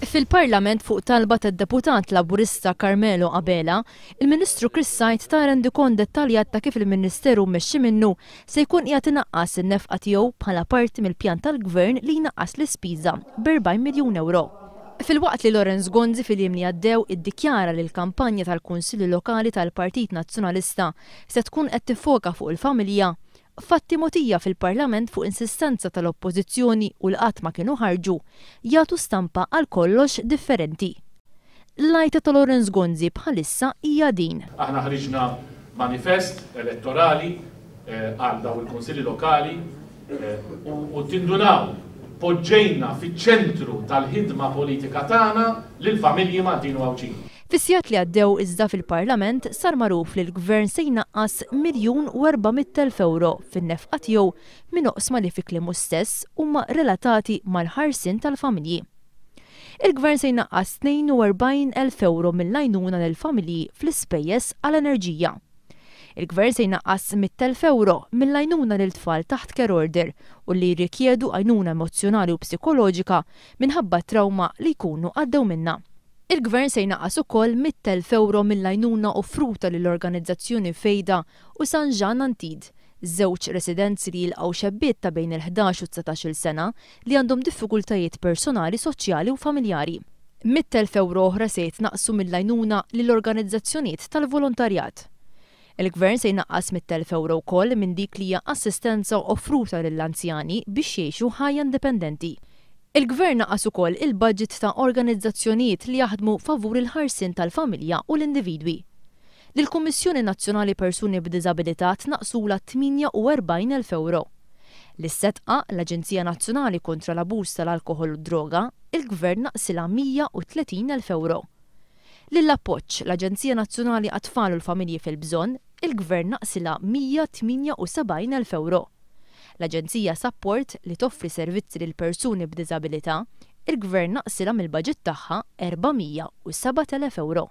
Fil-Parlament fuq talba tad-deputat Laburista Carmelo Abela, il-Ministru Chris Sajt ta' rendikont dettaljat ta' kif il-Ministeru mmexxi minnu se jkun qiegħed inaqqas in-nefqa tiegħu bħala parti mill-pjan tal-Gvern li jnaqqas l-ispiża b'40 miljun euro. Fil-waqt li Lorenz Gonzi fil-jiem li għaddew iddikjara li l-kampanja tal-Kunsilli Lokali tal-Partit Nazzjonalista se tkun qed tiffoka fuq il-familja, fatti mogħtija fil-Parlament fuq insistenza tal-Oppożizzjoni u l-qatt ma kienu ħarġu jagħtu stampa għal kollox differenti. L-għajta ta' Lorenz Gonzi bħalissa hija din. Aħna ħriġna manifest elettorali għal daw il-Kunsilli Lokali u tindunaw poġġejna fiċ-ċentru tal-ħidma politika tagħna lill-familji Maltin u Għawċin. Fis-sigħat li għaddew iżda fil-Parlament sar magħruf li l-Gvern se jnaqqas 1,400,000 euro fin-nefqa tiegħu minn oqsma li fi kliemu stess huma relatati mal-ħarsien tal-familji. Il-Gvern se jnaqqas 42,000 euro mill-għajnuna lill-familji fl-ispejjeż għall-enerġija. Il-Gvern se jnaqqas 100,000 euro mill-għajnuna lill-tfal taħt care order u li jirrikjedu għajnuna emozjonali u psikoloġika minħabba trauma li jkunu għaddew minnha. Il-Gvern se jnaqqas ukoll 100,000 euro mill-għajnuna offruta lill-organizzazzjoni Fejda u San Ġan Antid, żewġ residenzi li jilqgħu xebbiet ta' bejn il-11 u 19-il sena li għandhom diffikultajiet personali, soċjali u familjari. 100,000 euro oħra se jitnaqsu mill-għajnuna lill-organizzazzjonijiet tal-volontarjat. Il-Gvern se jnaqqas 100,000 euro wkoll minn dik li hija assistenza offruta lill-anzjani biex jgħixu ħajja indipendenti. Il-Gvern naqqas ukoll il-budget ta' organizzazzjonijiet li jaħdmu favur il-ħarsien tal-familja u l-individwi. Lill-Kummissjoni Nazzjonali Persuni b'Diżabilità tnaqsula 48,000 euro. Lis-setqa l-Aġenzija Nazzjonali kontra l-Abuż tal-Alkoħol u d-Droga, il-Gvern naqsilha 130,000 euro. Lill-appoġġ l-Aġenzija Nazzjonali għat-Tfal u l-Familji fil-Bżonn, il-Gvern naqsilha 178,000 euro. L-Aġenzija Support li toffri servizzi lil persuni b'diżabilità, il-Gvern naqsilha mill-baġit tagħha 407,000 euro.